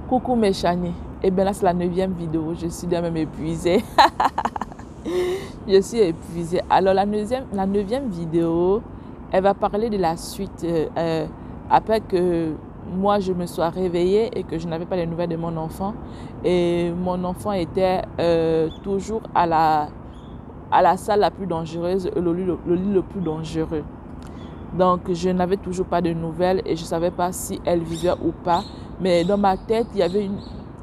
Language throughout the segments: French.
Coucou mes Chani. Et bien là c'est la 9e vidéo, je suis déjà même épuisée. Je suis épuisée. Alors la 9e vidéo, elle va parler de la suite. Après que moi je me sois réveillée et que je n'avais pas les nouvelles de mon enfant. Et mon enfant était toujours à la salle la plus dangereuse, le lit le plus dangereux. Donc, je n'avais toujours pas de nouvelles et je ne savais pas si elle vivait ou pas. Mais dans ma tête, il y avait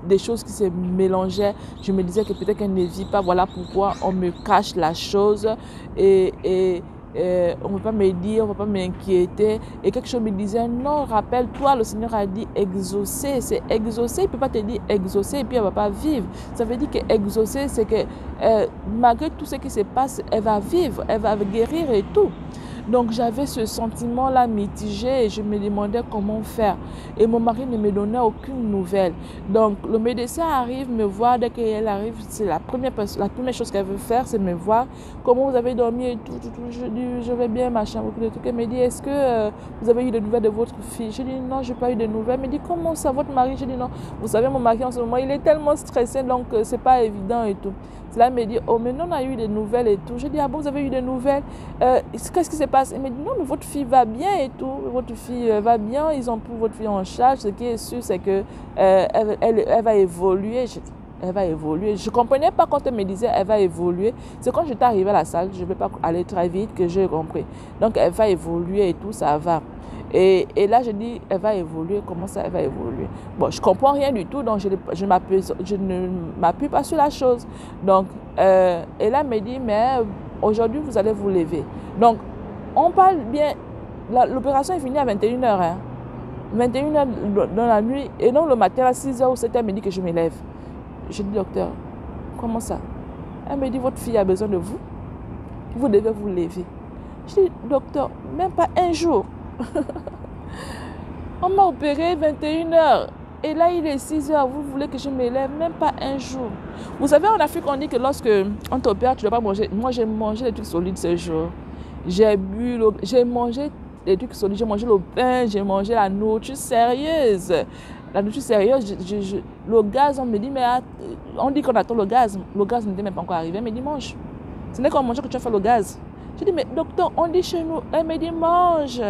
des choses qui se mélangeaient. Je me disais que peut-être qu'elle ne vit pas. Voilà pourquoi on me cache la chose. Et on ne peut pas me dire, on ne peut pas m'inquiéter. Et quelque chose me disait, non, rappelle-toi, le Seigneur a dit exaucer. C'est exaucer. Il ne peut pas te dire exaucer et puis elle ne va pas vivre. Ça veut dire que exaucer, c'est que malgré tout ce qui se passe, elle va vivre, elle va guérir et tout. Donc j'avais ce sentiment-là mitigé et je me demandais comment faire. Et mon mari ne me donnait aucune nouvelle. Donc le médecin arrive me voir, dès qu'elle arrive, c'est la première chose qu'elle veut faire, c'est me voir. Comment vous avez dormi et tout. Je dis, je vais bien, machin, beaucoup de trucs. Elle me dit, est-ce que vous avez eu des nouvelles de votre fille? Je dis, non, je n'ai pas eu de nouvelles. Elle me dit, comment ça, votre mari? Je dis, non. Vous savez, mon mari en ce moment, il est tellement stressé, donc c'est pas évident et tout. Là, elle me dit, oh, mais non, on a eu des nouvelles et tout. Je dis, ah bon, vous avez eu des nouvelles? Qu'est-ce qui se passe? Elle me dit, non, mais votre fille va bien et tout. Votre fille va bien, ils ont pris votre fille en charge. Ce qui est sûr, c'est que elle va évoluer. Elle va évoluer. Je ne comprenais pas quand elle me disait, elle va évoluer. C'est quand j'étais arrivée à la salle, je ne vais pas aller très vite, que j'ai compris. Donc, elle va évoluer et tout, ça va. Et là, je dis, elle va évoluer. Comment ça, elle va évoluer? Bon, je ne comprends rien du tout, donc je ne m'appuie pas sur la chose. Donc, et là, elle me dit, mais aujourd'hui, vous allez vous lever. Donc, on parle bien. L'opération est finie à 21h. Hein. 21h dans la nuit. Et donc, le matin, à 6h ou 7h, elle me dit que je me lève. Je dis, docteur, comment ça? Elle me dit, votre fille a besoin de vous. Vous devez vous lever. Je dis, docteur, même pas un jour. On m'a opéré 21h. Et là, il est 6h. Vous voulez que je me lève? Même pas un jour. Vous savez, en Afrique, on dit que lorsque on t'opère, tu ne dois pas manger. Moi, j'ai mangé des trucs solides ce jour. J'ai mangé des trucs solides. J'ai mangé le pain, j'ai mangé la nourriture sérieuse. La nourriture sérieuse, le gaz, on me dit, mais on dit qu'on attend le gaz. Le gaz n'était même pas encore arrivé. Elle me dit, mange. Ce n'est qu'en mangeant que tu as fait le gaz. Je dis, mais docteur, on dit chez nous. Elle me dit, mange.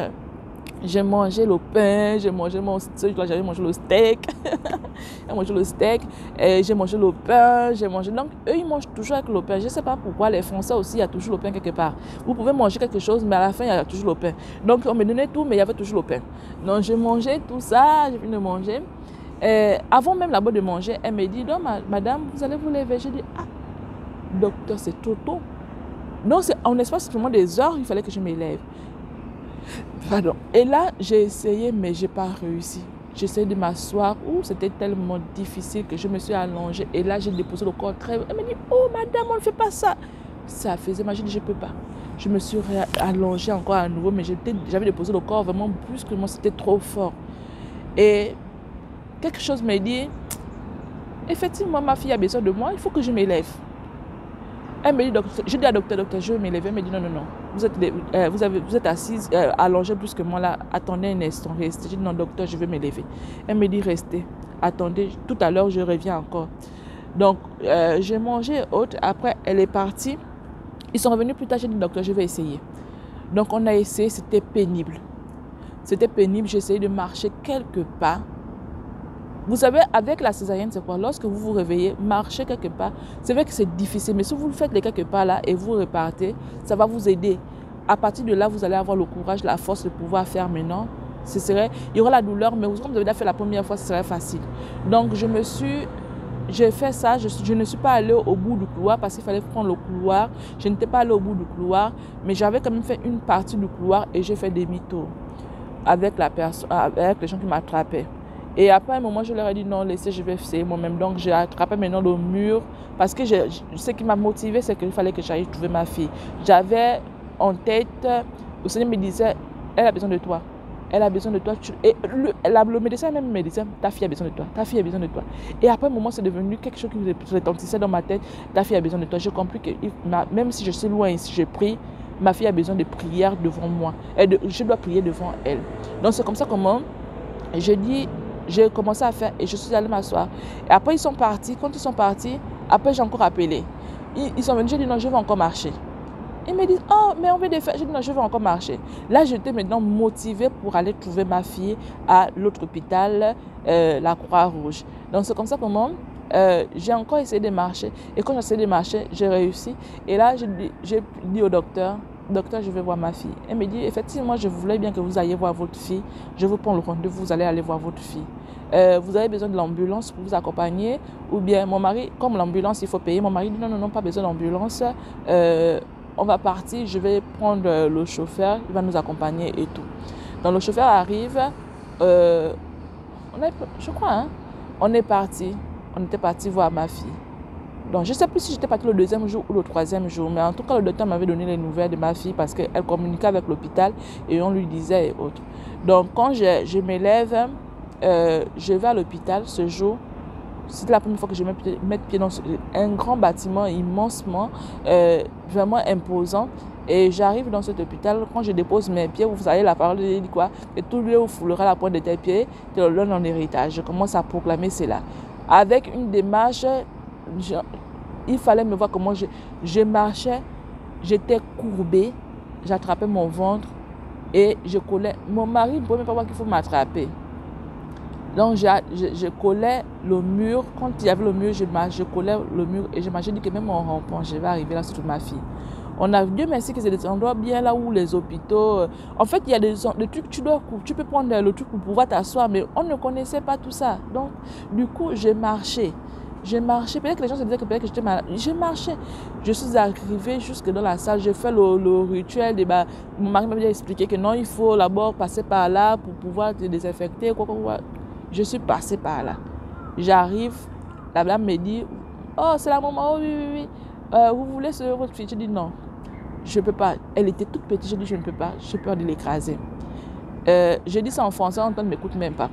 J'ai mangé le pain, j'ai mangé mon steak, j'avais mangé le steak. J'ai mangé le steak, j'ai mangé le pain, j'ai mangé. Donc, eux, ils mangent toujours avec le pain. Je ne sais pas pourquoi les Français aussi, il y a toujours le pain quelque part. Vous pouvez manger quelque chose, mais à la fin, il y a toujours le pain. Donc, on me donnait tout, mais il y avait toujours le pain. Donc, j'ai mangé tout ça, j'ai fini de manger. Avant même là-bas de manger, elle me dit, donc, madame, vous allez vous lever. J'ai dit, ah, docteur, c'est trop tôt. Donc, en espace seulement des heures, il fallait que je me lève. Pardon. Et là, j'ai essayé, mais je n'ai pas réussi. J'ai essayé de m'asseoir. C'était tellement difficile que je me suis allongée. Et là, j'ai déposé le corps très... Elle me dit, oh madame, on ne fait pas ça. Ça faisait mal. J'ai dit, je ne peux pas. Je me suis allongée encore à nouveau, mais j'avais déposé le corps vraiment brusquement. C'était trop fort. Et quelque chose me dit, effectivement, ma fille a besoin de moi. Il faut que je m'élève. Elle me dit, je dis à docteur, je vais me lever. Elle me dit, non. Vous êtes assise, allongée plus que moi là. Attendez un instant, restez. Je dis, non, docteur, je vais me lever. Elle me dit, restez. Attendez, tout à l'heure, je reviens encore. Donc, j'ai mangé autre. Après, elle est partie. Ils sont revenus plus tard. J'ai dit, docteur, je vais essayer. Donc, on a essayé. C'était pénible. J'ai essayé de marcher quelques pas. Vous savez, avec la césarienne, c'est quoi? Lorsque vous vous réveillez, marchez quelque part. C'est vrai que c'est difficile, mais si vous faites les quelques pas là et vous repartez, ça va vous aider. À partir de là, vous allez avoir le courage, la force de pouvoir faire maintenant. Il y aura la douleur, mais comme vous avez déjà fait la première fois, ce serait facile. Donc, j'ai fait ça. Je ne suis pas allée au bout du couloir parce qu'il fallait prendre le couloir. Je n'étais pas allée au bout du couloir, mais j'avais quand même fait une partie du couloir et j'ai fait demi-tour avec les gens qui m'attrapaient. Et après un moment, je leur ai dit non, laissez, je vais essayer moi-même. Donc, j'ai attrapé maintenant le mur parce que ce qui m'a motivé, c'est qu'il fallait que j'aille trouver ma fille. J'avais en tête, le Seigneur me disait, elle a besoin de toi. Elle a besoin de toi. Et le médecin même me disait, ta fille a besoin de toi. Ta fille a besoin de toi. Et après un moment, c'est devenu quelque chose qui retentissait dans ma tête. Ta fille a besoin de toi. J'ai compris que même si je suis loin et si je prie, ma fille a besoin de prière devant moi. Je dois prier devant elle. Donc, c'est comme ça comment je dis, J'ai commencé à faire et je suis allée m'asseoir. Et après, ils sont partis. Quand ils sont partis, après, j'ai encore appelé. Ils sont venus, j'ai dit non, je vais encore marcher. Ils me disent, oh, mais on veut des fêtes. J'ai dit non, je vais encore marcher. Là, j'étais maintenant motivée pour aller trouver ma fille à l'autre hôpital, la Croix-Rouge. Donc, c'est comme ça que moi, j'ai encore essayé de marcher. Et quand j'ai essayé de marcher, j'ai réussi. Et là, j'ai dit au docteur, docteur, je vais voir ma fille. Elle me dit, effectivement, je voulais bien que vous alliez voir votre fille. Je vous prends le rendez-vous, vous allez aller voir votre fille. Vous avez besoin de l'ambulance pour vous accompagner. Ou bien, mon mari, comme l'ambulance, il faut payer. Mon mari dit, non, non, non, pas besoin d'ambulance. On va partir, je vais prendre le chauffeur, il va nous accompagner et tout. Donc, le chauffeur arrive. Je crois, hein, on est parti. On était parti voir ma fille. Donc, je ne sais plus si j'étais partie le deuxième jour ou le troisième jour, mais en tout cas, le docteur m'avait donné les nouvelles de ma fille parce qu'elle communiquait avec l'hôpital et on lui disait et autres. Donc, quand je m'élève, je vais à l'hôpital ce jour. C'était la première fois que je mets pied dans un grand bâtiment immensement, vraiment imposant. Et j'arrive dans cet hôpital, quand je dépose mes pieds, vous savez, la parole dit quoi? Que tout lieu où foulera la pointe de tes pieds, te le donne en héritage. Je commence à proclamer cela. Avec une démarche, il fallait me voir comment je marchais, j'étais courbée, j'attrapais mon ventre et je collais. Mon mari ne pouvait même pas voir qu'il faut m'attraper. Donc, je collais le mur. Quand il y avait le mur, je collais le mur et je marchais. Je dis que même en rampant, je vais arriver là sur ma fille. On a Dieu merci que c'est des endroits bien là où les hôpitaux. En fait, il y a des trucs, tu peux prendre le truc pour pouvoir t'asseoir, mais on ne connaissait pas tout ça. Donc, du coup, j'ai marché. J'ai marché. Peut-être que les gens se disaient que peut-être que j'étais malade. J'ai marché. Je suis arrivée jusque dans la salle. J'ai fait le rituel. Mon mari m'avait expliqué que non, il faut d'abord passer par là pour pouvoir te désinfecter. Je suis passée par là. J'arrive. La dame me dit, oh, c'est la maman. Oh, oui, oui, oui. Vous voulez votre fille? Je dis non. Je ne peux pas. Elle était toute petite. Je dis je ne peux pas. J'ai peur de l'écraser. Je dis ça en français. Antoine ne m'écoute même pas.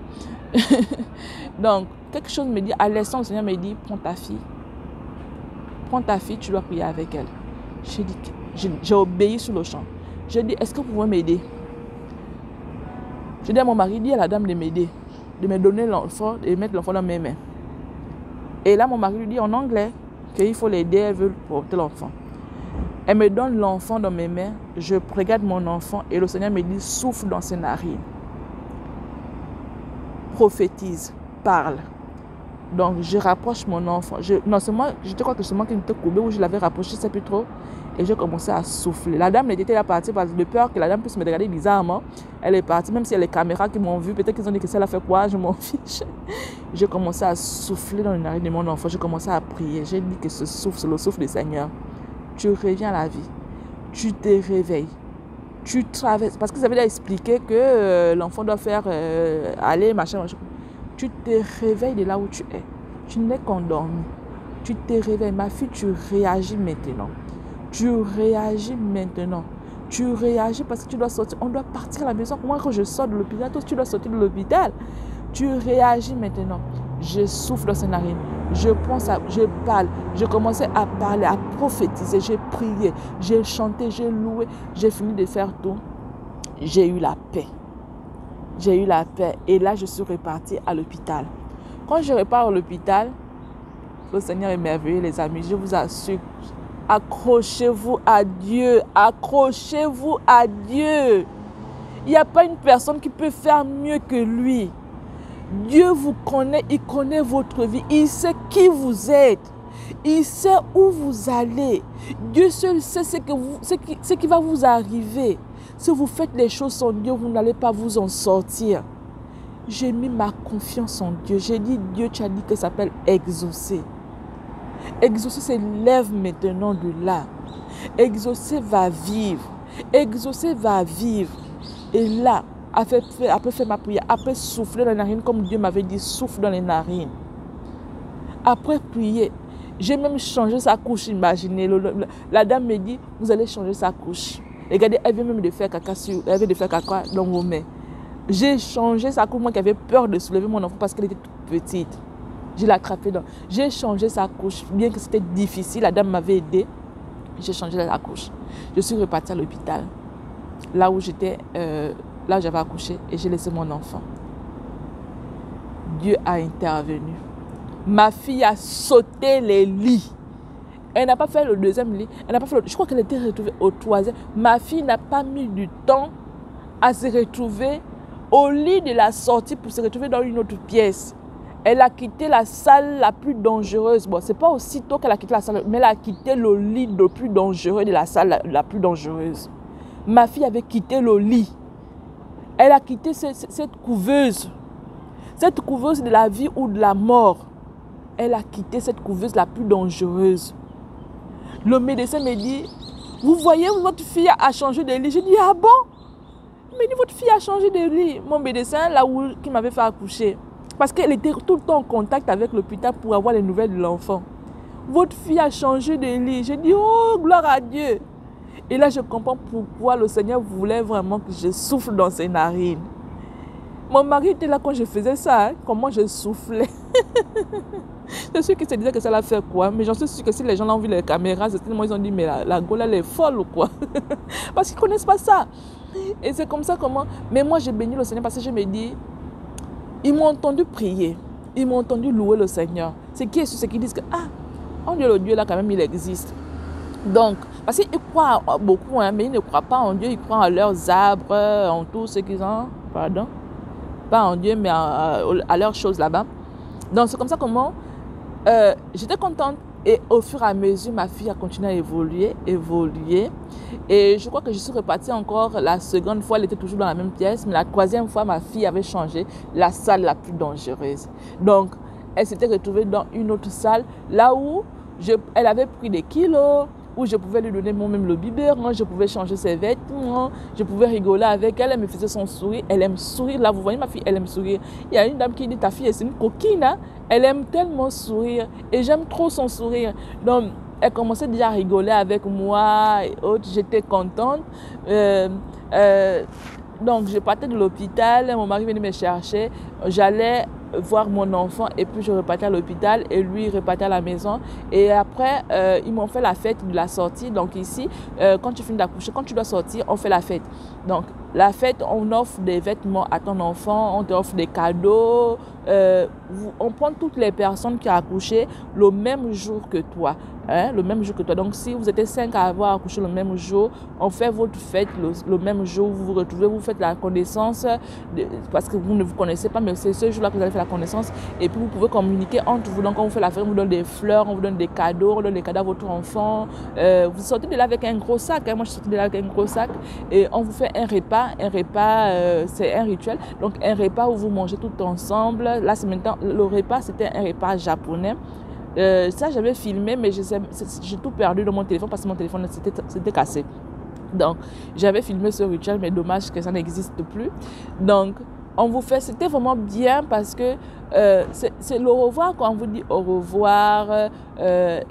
Donc, quelque chose me dit, à l'instant, le Seigneur me dit, prends ta fille. Prends ta fille, tu dois prier avec elle. J'ai obéi sur le champ. Je dis, est-ce que vous pouvez m'aider? Je dis à mon mari, dis à la dame de m'aider, de me donner l'enfant et mettre l'enfant dans mes mains. Et là, mon mari lui dit en anglais qu'il faut l'aider, elle veut porter l'enfant. Elle me donne l'enfant dans mes mains, je regarde mon enfant et le Seigneur me dit, souffle dans ses narines. Prophétise, parle. Donc, je rapproche mon enfant. Je crois que c'est moi qui m'étais courbée ou je l'avais rapproché, je ne sais plus trop. Et j'ai commencé à souffler. La dame était là partie parce que de peur que la dame puisse me regarder bizarrement. Elle est partie, même s'il y a les caméras qui m'ont vu. Peut-être qu'ils ont dit que ça a fait quoi, je m'en fiche. J'ai commencé à souffler dans les narines de mon enfant. J'ai commencé à prier. J'ai dit que ce souffle, c'est le souffle du Seigneur. Tu reviens à la vie. Tu te réveilles. Tu traverses. Parce que ça veut dire expliquer que l'enfant doit faire aller, machin. Tu te réveilles de là où tu es. Tu n'es qu'endormi. Tu te réveilles. Ma fille, tu réagis maintenant. Tu réagis maintenant. Tu réagis parce que tu dois sortir. On doit partir à la maison. Moi, quand je sors de l'hôpital, toi, tu dois sortir de l'hôpital. Tu réagis maintenant. Je souffle dans ses narines. Je parle. Je commençais à parler, à prophétiser. J'ai prié. J'ai chanté. J'ai loué. J'ai fini de faire tout. J'ai eu la paix. J'ai eu la paix. Et là, je suis repartie à l'hôpital. Quand je repars à l'hôpital, le Seigneur est merveilleux, les amis. Je vous assure. Accrochez-vous à Dieu. Accrochez-vous à Dieu. Il n'y a pas une personne qui peut faire mieux que lui. Dieu vous connaît. Il connaît votre vie. Il sait qui vous êtes. Il sait où vous allez. Dieu seul sait ce qui va vous arriver. Si vous faites les choses sans Dieu, vous n'allez pas vous en sortir. J'ai mis ma confiance en Dieu. J'ai dit, Dieu, tu as dit que ça s'appelle exaucer. Exaucer, c'est lève maintenant de là. Exaucer va vivre. Exaucer va vivre. Et là, après faire ma prière, après souffler dans les narines, comme Dieu m'avait dit, souffle dans les narines. Après prier, j'ai même changé sa couche, imaginez. La dame me dit, vous allez changer sa couche. Regardez, elle vient même de faire caca dans vos mains. J'ai changé sa couche, moi qui avais peur de soulever mon enfant parce qu'elle était toute petite. Je l'ai attrapée dans. J'ai changé sa couche, bien que c'était difficile, la dame m'avait aidé. J'ai changé la couche. Je suis repartie à l'hôpital, là où j'étais, là où j'avais accouché, et j'ai laissé mon enfant. Dieu a intervenu. Ma fille a sauté les lits. Elle n'a pas fait le deuxième lit. Elle n'a pas fait je crois qu'elle était retrouvée au troisième. Ma fille n'a pas mis du temps à se retrouver au lit de la sortie pour se retrouver dans une autre pièce. Elle a quitté la salle la plus dangereuse. Bon, ce n'est pas aussitôt qu'elle a quitté la salle, mais elle a quitté le lit le plus dangereux de la salle la plus dangereuse. Ma fille avait quitté le lit. Elle a quitté cette couveuse. Cette couveuse de la vie ou de la mort. Elle a quitté cette couveuse la plus dangereuse. Le médecin me dit, vous voyez, votre fille a changé de lit. Je dis, ah bon? Il me dit, votre fille a changé de lit. Mon médecin, là où qui m'avait fait accoucher. Parce qu'elle était tout le temps en contact avec l'hôpital pour avoir les nouvelles de l'enfant. Votre fille a changé de lit. Je dis, oh, gloire à Dieu. Et là, je comprends pourquoi le Seigneur voulait vraiment que je souffle dans ses narines. Mon mari était là quand je faisais ça, hein, comment je soufflais. Je suis sûr qu'il se disait que ça l'a fait quoi. Mais j'en suis sûr que si les gens ont vu les caméras, ils ont dit, mais la Gaule, elle est folle ou quoi. Parce qu'ils ne connaissent pas ça. Et c'est comme ça comment. Mais moi, j'ai béni le Seigneur parce que je me dis, ils m'ont entendu prier. Ils m'ont entendu louer le Seigneur. C'est qui est ceux qui disent que, ah, on dit le Dieu là quand même, il existe. Donc, parce qu'ils croient beaucoup, hein, mais ils ne croient pas en Dieu, ils croient en leurs arbres, en tout ce qu'ils ont. Pardon. Pas en Dieu, mais à leurs choses là-bas. Donc, c'est comme ça comment j'étais contente. Et au fur et à mesure, ma fille a continué à évoluer. Et je crois que je suis repartie encore la seconde fois, elle était toujours dans la même pièce. Mais la troisième fois, ma fille avait changé la salle la plus dangereuse. Donc, elle s'était retrouvée dans une autre salle, là où elle avait pris des kilos, où je pouvais lui donner moi-même le biberon, je pouvais changer ses vêtements, je pouvais rigoler avec elle, elle me faisait son sourire, elle aime sourire, là vous voyez ma fille, elle aime sourire. Il y a une dame qui dit, ta fille c'est une coquine, hein? Elle aime tellement sourire, et j'aime trop son sourire. Donc, elle commençait déjà à rigoler avec moi, et autres, j'étais contente. Donc, je partais de l'hôpital, mon mari venait me chercher, j'allais voir mon enfant et puis je repartais à l'hôpital et lui repartait à la maison. Et après, ils m'ont fait la fête de la sortie. Donc ici, quand tu finis d'accoucher, quand tu dois sortir, on fait la fête. Donc la fête, on offre des vêtements à ton enfant, on te offre des cadeaux. On prend toutes les personnes qui ont accouché le même jour que toi. Hein, le même jour que toi. Donc, si vous êtes 5 à avoir accouché le même jour, on fait votre fête le même jour. Vous vous retrouvez, vous faites la connaissance, parce que vous ne vous connaissez pas, mais c'est ce jour-là que vous allez faire la connaissance. Et puis, vous pouvez communiquer entre vous. Donc, quand on fait la fête, on vous donne des fleurs, on vous donne des cadeaux, on donne des cadeaux à votre enfant. Vous sortez de là avec un gros sac. Hein. Moi, je suis sortie de là avec un gros sac. Et on vous fait un repas. Un repas, c'est un rituel. Donc, un repas où vous mangez tout ensemble. Là, c'est maintenant, le repas, c'était un repas japonais. Ça, j'avais filmé, mais j'ai tout perdu dans mon téléphone parce que mon téléphone s'était cassé. Donc, j'avais filmé ce rituel, mais dommage que ça n'existe plus. Donc, on vous fait, c'était vraiment bien parce que c'est le revoir quand on vous dit au revoir.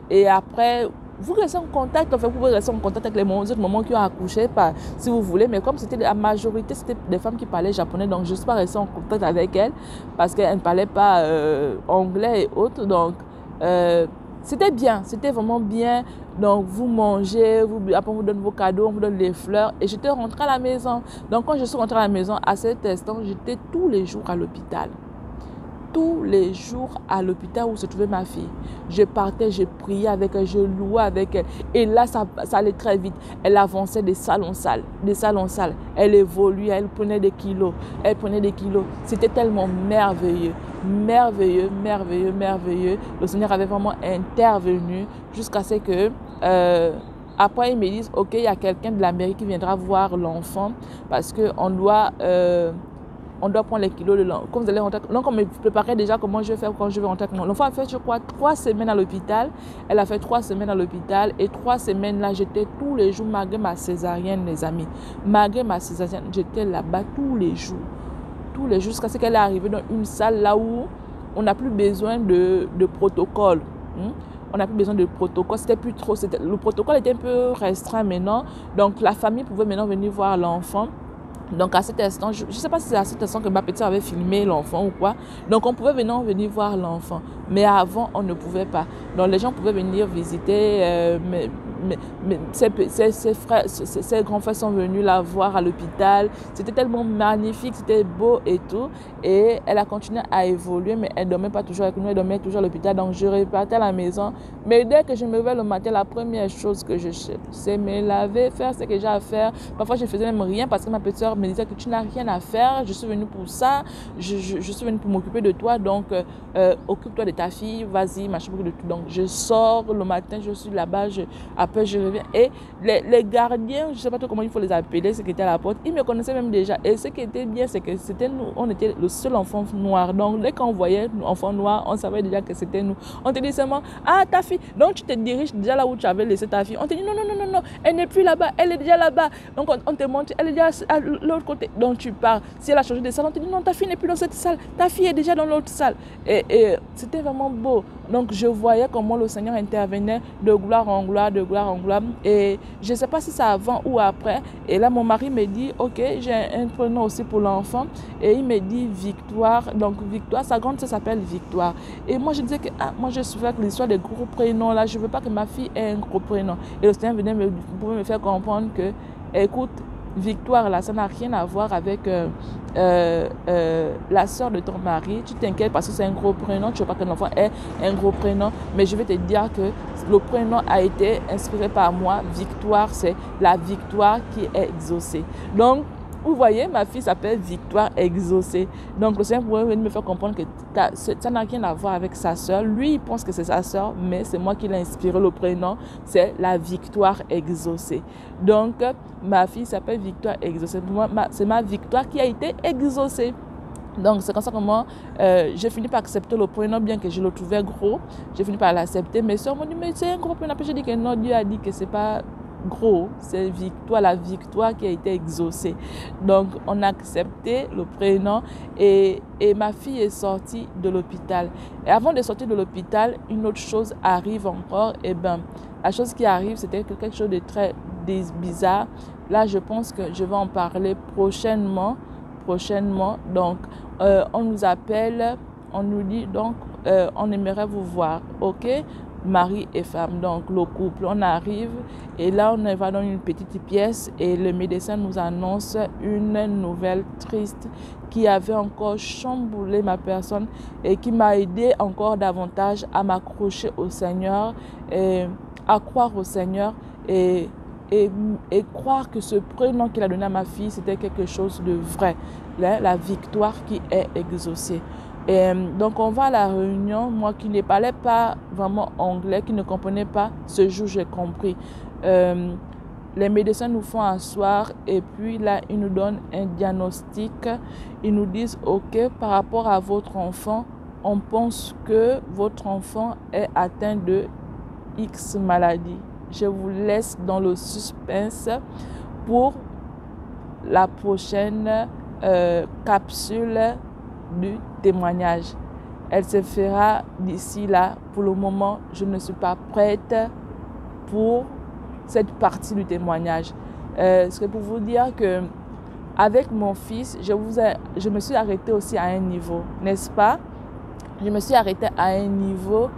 Et après, vous restez en contact, enfin, vous pouvez rester en contact avec les autres mamans qui ont accouché, si vous voulez. Mais comme c'était la majorité, c'était des femmes qui parlaient japonais, donc je ne suis pas restée en contact avec elles parce qu'elles ne parlaient pas anglais et autres. Donc, c'était bien, c'était vraiment bien. Donc vous mangez, après on vous donne vos cadeaux, on vous donne les fleurs. Et j'étais rentrée à la maison. Donc quand je suis rentrée à la maison, à cet instant, j'étais tous les jours à l'hôpital. Tous les jours à l'hôpital où se trouvait ma fille. Je partais, je priais avec elle, je louais avec elle. Et là, ça allait très vite. Elle avançait de salle en salle, de salle en salle. Elle évoluait, elle prenait des kilos. Elle prenait des kilos. C'était tellement merveilleux. Merveilleux, merveilleux, merveilleux. Le Seigneur avait vraiment intervenu jusqu'à ce que... après, ils me disent, ok, il y a quelqu'un de la mairie qui viendra voir l'enfant parce qu'on doit... on doit prendre les kilos de l'enfant. Comme vous allez rentrer, donc on me préparait déjà comment je vais faire quand je vais rentrer avec mon enfant. L'enfant a fait, je crois, 3 semaines à l'hôpital. Elle a fait 3 semaines à l'hôpital. Et 3 semaines là, j'étais tous les jours, malgré ma césarienne, les amis. Malgré ma césarienne, j'étais là-bas tous les jours. Tous les jours, jusqu'à ce qu'elle est arrivée dans une salle là où on n'a plus besoin de protocole. On n'a plus besoin de protocole. C'était plus trop. Le protocole était un peu restreint maintenant. Donc la famille pouvait maintenant venir voir l'enfant. Donc à cet instant, je ne sais pas si c'est à cet instant que ma petite avait filmé l'enfant ou quoi. Donc on pouvait venir voir l'enfant. Mais avant, on ne pouvait pas. Donc les gens pouvaient venir visiter. Mais ses grands frères sont venus la voir à l'hôpital. C'était tellement magnifique, c'était beau et tout. Et elle a continué à évoluer, mais elle ne dormait pas toujours avec nous, elle dormait toujours à l'hôpital. Donc je repartais à la maison. Mais dès que je me levais le matin, la première chose que je sais me laver, faire ce que j'ai à faire. Parfois je ne faisais même rien parce que ma petite soeur me disait que tu n'as rien à faire, je suis venue pour ça, je suis venue pour m'occuper de toi, donc occupe-toi de ta fille, vas-y, machin, de tout. Donc je sors le matin, je suis là-bas, après je reviens. Et les gardiens, je ne sais pas trop comment il faut les appeler, ceux qui étaient à la porte, ils me connaissaient même déjà. Et ce qui était bien, c'est que c'était nous, on était le seul enfant noir. Donc dès qu'on voyait enfant noir, on savait déjà que c'était nous. On te dit seulement, ah ta fille, donc tu te diriges déjà là où tu avais laissé ta fille. On te dit non, non, non, non, non, elle n'est plus là-bas, elle est déjà là-bas. Donc on te montre, elle est déjà à l'autre côté. Donc tu pars. Si elle a changé de salle, on te dit non, ta fille n'est plus dans cette salle, ta fille est déjà dans l'autre salle. Et c'était vraiment beau. Donc je voyais comment le Seigneur intervenait de gloire en gloire, de gloire en gloire. Et je ne sais pas si c'est avant ou après. Et là, mon mari me dit, ok, j'ai un prénom aussi pour l'enfant. Et il me dit Victoire. Donc Victoire, sa grande sœur s'appelle Victoire. Et moi, je disais que moi, je souffrais que l'histoire des gros prénoms, là, je ne veux pas que ma fille ait un gros prénom. Et le Seigneur venait me faire comprendre que, écoute, Victoire, là, ça n'a rien à voir avec la sœur de ton mari. Tu t'inquiètes parce que c'est un gros prénom. Tu ne veux pas que l'enfant ait un gros prénom. Mais je vais te dire que le prénom a été inspiré par moi. Victoire, c'est la victoire qui est exaucée. Donc, vous voyez, ma fille s'appelle Victoire exaucée. Donc, le Seigneur pourrait venir me faire comprendre que ça n'a rien à voir avec sa sœur. Lui, il pense que c'est sa sœur, mais c'est moi qui l'ai inspiré. Le prénom, c'est la Victoire exaucée. Donc, ma fille s'appelle Victoire exaucée. Pour moi, c'est ma victoire qui a été exaucée. Donc, c'est comme ça que moi, j'ai fini par accepter le prénom, bien que je le trouvais gros. J'ai fini par l'accepter. Mes soeurs m'ont dit, mais c'est un gros prénom. Puis j'ai dit que non, Dieu a dit que c'est pas gros, c'est victoire, la victoire qui a été exaucée. Donc, on a accepté le prénom et ma fille est sortie de l'hôpital. Et avant de sortir de l'hôpital, une autre chose arrive encore. Et bien, la chose qui arrive, c'était quelque chose de très bizarre. Là, je pense que je vais en parler prochainement. Donc, on nous appelle, on nous dit, donc, on aimerait vous voir, ok? Mari et femme, donc le couple, on arrive et là on va dans une petite pièce et le médecin nous annonce une nouvelle triste qui avait encore chamboulé ma personne et qui m'a aidé encore davantage à m'accrocher au Seigneur, et à croire au Seigneur et croire que ce prénom qu'il a donné à ma fille, c'était quelque chose de vrai, la victoire qui est exaucée. Et donc on va à la réunion, moi qui ne parlais pas vraiment anglais, qui ne comprenais pas, ce jour j'ai compris. Les médecins nous font asseoir et puis là ils nous donnent un diagnostic. Ils nous disent ok, par rapport à votre enfant, on pense que votre enfant est atteint de X maladie. Je vous laisse dans le suspense pour la prochaine capsule du témoignage. Elle se fera d'ici là. Pour le moment, je ne suis pas prête pour cette partie du témoignage. C'est pour vous dire que avec mon fils, je me suis arrêtée aussi à un niveau, n'est-ce pas? Je me suis arrêtée à un niveau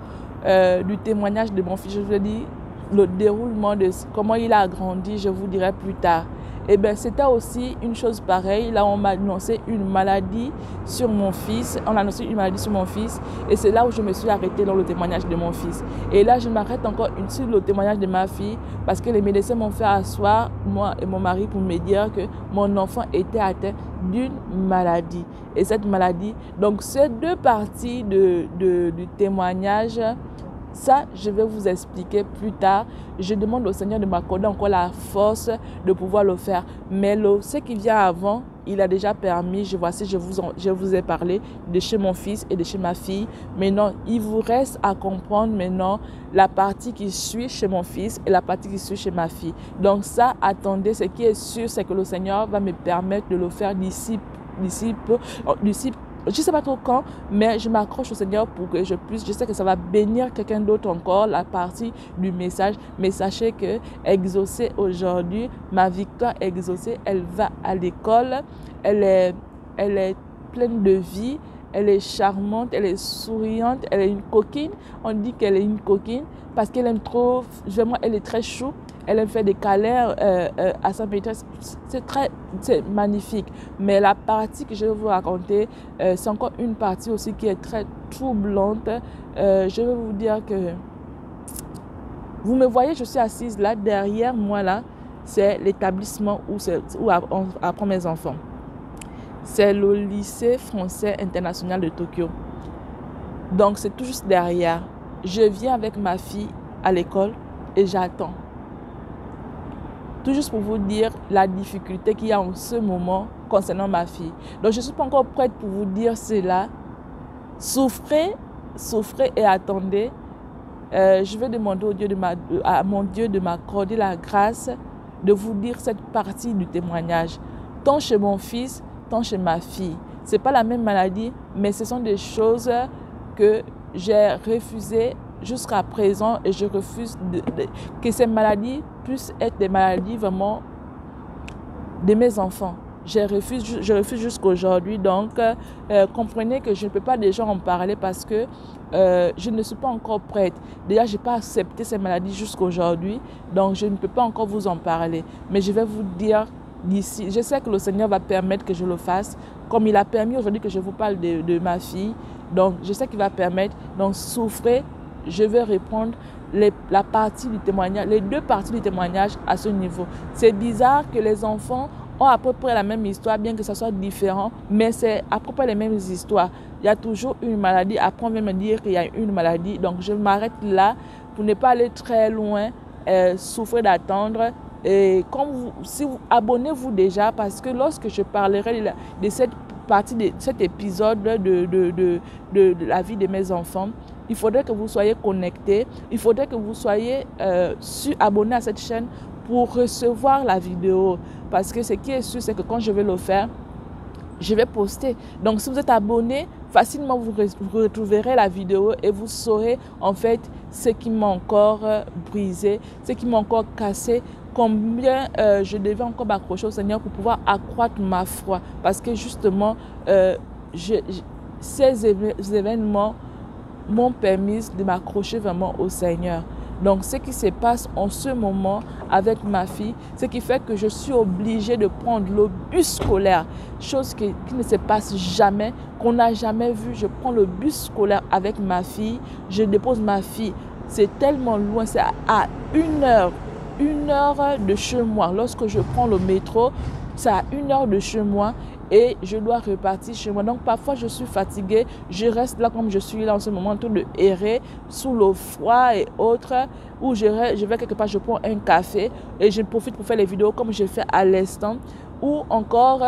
du témoignage de mon fils. Je vous dis le déroulement de comment il a grandi, je vous dirai plus tard. Et bien, c'était aussi une chose pareille. Là, on m'a annoncé une maladie sur mon fils. On a annoncé une maladie sur mon fils. Et c'est là où je me suis arrêtée dans le témoignage de mon fils. Et là, je m'arrête encore sur le témoignage de ma fille parce que les médecins m'ont fait asseoir, moi et mon mari, pour me dire que mon enfant était atteint d'une maladie. Et cette maladie, donc ces deux parties du témoignage, ça, je vais vous expliquer plus tard. Je demande au Seigneur de m'accorder encore la force de pouvoir le faire. Mais ce qui vient avant, il a déjà permis. Je vous ai parlé de chez mon fils et de chez ma fille. Maintenant, il vous reste à comprendre maintenant la partie qui suit chez mon fils et la partie qui suit chez ma fille. Donc ça, attendez. Ce qui est sûr, c'est que le Seigneur va me permettre de le faire d'ici peu. Je ne sais pas trop quand, mais je m'accroche au Seigneur pour que je puisse. Je sais que ça va bénir quelqu'un d'autre encore, la partie du message. Mais sachez que exaucée aujourd'hui, ma victoire exaucée, elle va à l'école. Elle est pleine de vie. Elle est charmante, elle est souriante, elle est une coquine. On dit qu'elle est une coquine parce qu'elle aime trop, vraiment, elle est très chou. Elle aime faire des câlins à sa maîtresse. C'est magnifique. Mais la partie que je vais vous raconter, c'est encore une partie aussi qui est très troublante. Je vais vous dire que vous me voyez, je suis assise là, derrière moi là, c'est l'établissement où apprend mes enfants. C'est le lycée français international de Tokyo. Donc, c'est tout juste derrière. Je viens avec ma fille à l'école et j'attends. Tout juste pour vous dire la difficulté qu'il y a en ce moment concernant ma fille. Donc, je ne suis pas encore prête pour vous dire cela. Souffrez et attendez. Je vais demander à mon Dieu de m'accorder la grâce de vous dire cette partie du témoignage. Tant chez mon fils, tant chez ma fille. Ce n'est pas la même maladie, mais ce sont des choses que j'ai refusées jusqu'à présent et je refuse que ces maladies puissent être des maladies vraiment de mes enfants. Je refuse jusqu'à aujourd'hui. Donc, comprenez que je ne peux pas déjà en parler parce que je ne suis pas encore prête. Déjà, je n'ai pas accepté ces maladies jusqu'à aujourd'hui. Donc, je ne peux pas encore vous en parler. Mais je vais vous dire d'ici. Je sais que le Seigneur va permettre que je le fasse. Comme il a permis aujourd'hui que je vous parle de ma fille. Donc, je sais qu'il va permettre. Donc, souffrez. Je vais répondre la partie du témoignage, les deux parties du témoignage à ce niveau. C'est bizarre que les enfants ont à peu près la même histoire, bien que ça soit différent, mais c'est à peu près les mêmes histoires. Il y a toujours une maladie. Après, on vient me dire qu'il y a une maladie. Donc, je m'arrête là pour ne pas aller très loin, souffrir d'attendre. Et abonnez-vous déjà, parce que lorsque je parlerai de cette partie, de cet épisode de la vie de mes enfants, il faudrait que vous soyez connectés, il faudrait que vous soyez abonnés à cette chaîne pour recevoir la vidéo. Parce que ce qui est sûr, c'est que quand je vais le faire, je vais poster. Donc, si vous êtes abonné, facilement vous retrouverez la vidéo et vous saurez en fait ce qui m'a encore brisé, ce qui m'a encore cassé, combien je devais encore m'accrocher au Seigneur pour pouvoir accroître ma foi. Parce que justement, ces événements m'ont permis de m'accrocher vraiment au Seigneur. Donc, ce qui se passe en ce moment avec ma fille, ce qui fait que je suis obligée de prendre le bus scolaire, chose qui ne se passe jamais, qu'on n'a jamais vu. Je prends le bus scolaire avec ma fille, je dépose ma fille. C'est tellement loin, c'est à 1 heure de chez moi. Lorsque je prends le métro, c'est à 1 heure de chez moi. Et je dois repartir chez moi. Donc, parfois, je suis fatiguée. Je reste là comme je suis là en ce moment, en train de errer sous le froid et autres. Ou je vais quelque part, je prends un café et je profite pour faire les vidéos comme je fais à l'instant. Ou encore,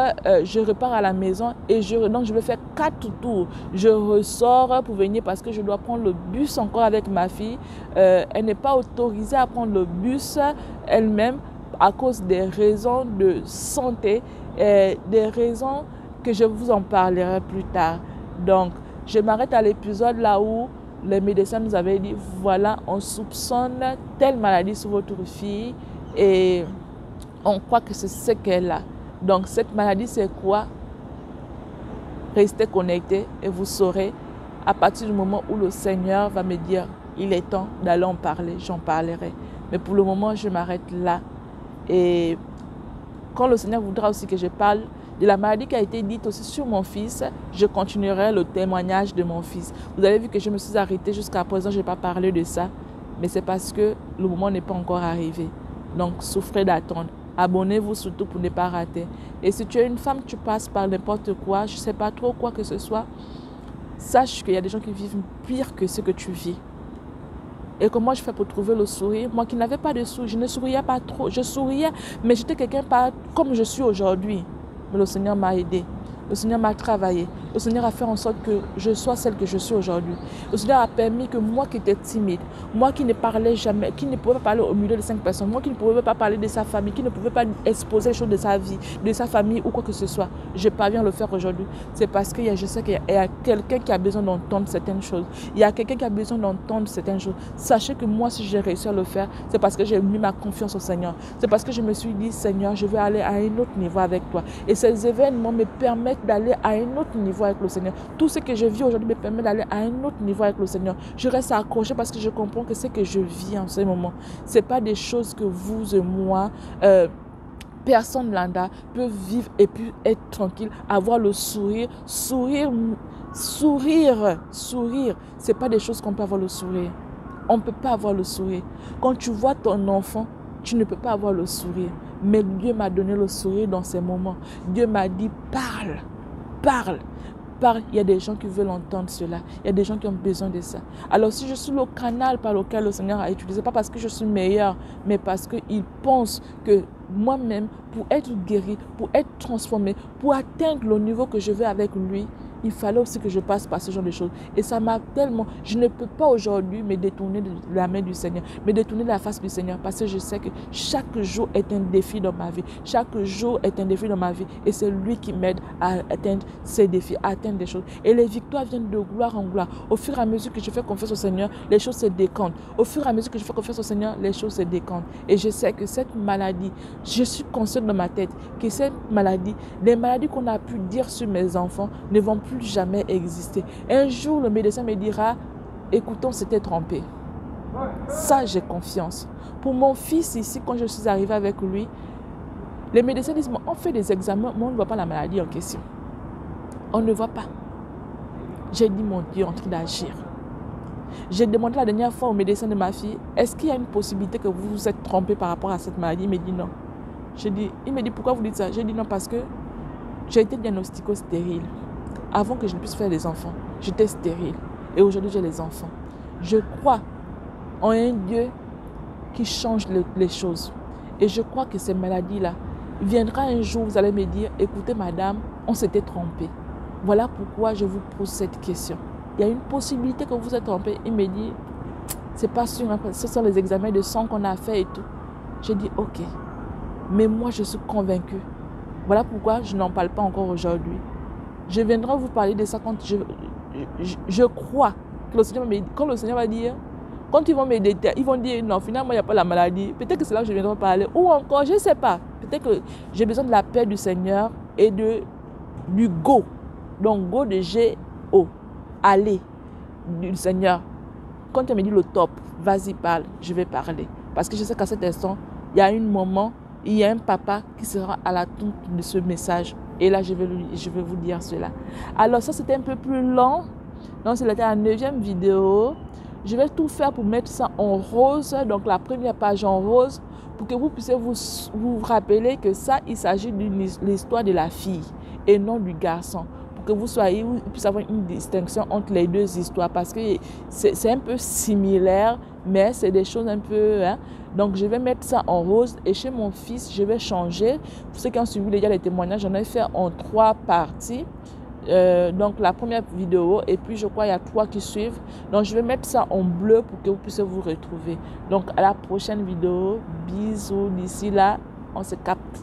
je repars à la maison et donc je vais faire 4 tours. Je ressors pour venir parce que je dois prendre le bus encore avec ma fille. Elle n'est pas autorisée à prendre le bus elle-même à cause des raisons de santé. Des raisons que je vous en parlerai plus tard. Donc, je m'arrête à l'épisode là où les médecins nous avaient dit, voilà, on soupçonne telle maladie sur votre fille et on croit que c'est ce qu'elle a. Donc, cette maladie, c'est quoi? Restez connectés et vous saurez à partir du moment où le Seigneur va me dire, il est temps d'aller en parler, j'en parlerai. Mais pour le moment, je m'arrête là. Et quand le Seigneur voudra aussi que je parle de la maladie qui a été dite aussi sur mon fils, je continuerai le témoignage de mon fils. Vous avez vu que je me suis arrêtée jusqu'à présent, je n'ai pas parlé de ça. Mais c'est parce que le moment n'est pas encore arrivé. Donc, souffrez d'attendre. Abonnez-vous surtout pour ne pas rater. Et si tu es une femme, tu passes par n'importe quoi, je ne sais pas trop quoi que ce soit, sache qu'il y a des gens qui vivent pire que ce que tu vis. Et comment je fais pour trouver le sourire? Moi qui n'avais pas de sourire, je ne souriais pas trop. Je souriais, mais j'étais quelqu'un pas comme je suis aujourd'hui. Mais le Seigneur m'a aidé. Le Seigneur m'a travaillé. Le Seigneur a fait en sorte que je sois celle que je suis aujourd'hui. Le Seigneur a permis que moi qui étais timide, moi qui ne parlais jamais, qui ne pouvais pas parler au milieu de 5 personnes, moi qui ne pouvais pas parler de sa famille, qui ne pouvait pas exposer les choses de sa vie, de sa famille ou quoi que ce soit, je parviens à le faire aujourd'hui. C'est parce que je sais qu'il y a quelqu'un qui a besoin d'entendre certaines choses. Il y a quelqu'un qui a besoin d'entendre certaines choses. Sachez que moi, si j'ai réussi à le faire, c'est parce que j'ai mis ma confiance au Seigneur. C'est parce que je me suis dit, Seigneur, je vais aller à un autre niveau avec toi. Et ces événements me permettent d'aller à un autre niveau avec le Seigneur. Tout ce que je vis aujourd'hui me permet d'aller à un autre niveau avec le Seigneur. Je reste accroché parce que je comprends que ce que je vis en ce moment, ce n'est pas des choses que vous et moi, personne lambda peut vivre et puis être tranquille, avoir le sourire. Sourire. Ce n'est pas des choses qu'on peut avoir le sourire. On ne peut pas avoir le sourire. Quand tu vois ton enfant, tu ne peux pas avoir le sourire. Mais Dieu m'a donné le sourire dans ces moments. Dieu m'a dit, parle, parle. Il y a des gens qui veulent entendre cela. Il y a des gens qui ont besoin de ça. Alors si je suis le canal par lequel le Seigneur a utilisé, pas parce que je suis meilleur, mais parce qu'il pense que moi-même, pour être guéri, pour être transformé, pour atteindre le niveau que je veux avec lui, il fallait aussi que je passe par ce genre de choses. Et ça m'a tellement... Je ne peux pas aujourd'hui me détourner de la main du Seigneur, me détourner de la face du Seigneur, parce que je sais que chaque jour est un défi dans ma vie. Chaque jour est un défi dans ma vie. Et c'est lui qui m'aide à atteindre ces défis, à atteindre des choses. Et les victoires viennent de gloire en gloire. Au fur et à mesure que je fais confiance au Seigneur, les choses se décantent. Au fur et à mesure que je fais confiance au Seigneur, les choses se décantent. Et je sais que cette maladie, je suis consciente dans ma tête que cette maladie, les maladies qu'on a pu dire sur mes enfants ne vont plus jamais exister. Un jour, le médecin me dira, écoutons, c'était trompé. Ça, j'ai confiance. Pour mon fils ici, quand je suis arrivée avec lui, les médecins disent, on fait des examens, mais on ne voit pas la maladie en question. On ne voit pas. J'ai dit, mon Dieu, en train d'agir. J'ai demandé la dernière fois au médecin de ma fille, est-ce qu'il y a une possibilité que vous vous êtes trompé par rapport à cette maladie? Il me dit non. Il me dit, pourquoi vous dites ça? J'ai dit non, parce que j'ai été diagnostiquée stérile. Avant que je ne puisse faire des enfants, j'étais stérile. Et aujourd'hui, j'ai les enfants. Je crois en un Dieu qui change les choses. Et je crois que ces maladies-là, viendra un jour, vous allez me dire, écoutez madame, on s'était trompé. Voilà pourquoi je vous pose cette question. Il y a une possibilité que vous vous êtes trompé. Il me dit, c'est pas sûr, hein, ce sont les examens de sang qu'on a fait et tout. J'ai dit, ok. Mais moi, je suis convaincue. Voilà pourquoi je n'en parle pas encore aujourd'hui. Je viendrai vous parler de ça quand je crois que le Seigneur quand le Seigneur va dire, quand ils vont me déterrer, ils vont dire non, finalement, il n'y a pas la maladie. Peut-être que c'est là que je viendrai parler. Ou encore, je ne sais pas. Peut-être que j'ai besoin de la paix du Seigneur et du go. Donc, go de G-O. Aller du Seigneur. Quand il me dit le top, vas-y, parle, je vais parler. Parce que je sais qu'à cet instant, il y a un moment, il y a un papa qui sera à la toute de ce message. Et là, je vais vous dire cela. Alors, ça, c'était un peu plus long. Donc, c'était la 9e vidéo. Je vais tout faire pour mettre ça en rose. Donc, la première page en rose. Pour que vous puissiez vous rappeler que ça, il s'agit de l'histoire de la fille et non du garçon. Pour que vous puissiez avoir une distinction entre les deux histoires. Parce que c'est un peu similaire, mais c'est des choses un peu... Hein. Donc, je vais mettre ça en rose. Et chez mon fils, je vais changer. Pour ceux qui ont suivi déjà les témoignages, j'en ai fait en 3 parties. Donc, la première vidéo. Et puis, je crois qu'il y a 3 qui suivent. Donc, je vais mettre ça en bleu pour que vous puissiez vous retrouver. Donc, à la prochaine vidéo. Bisous. D'ici là, on se capte.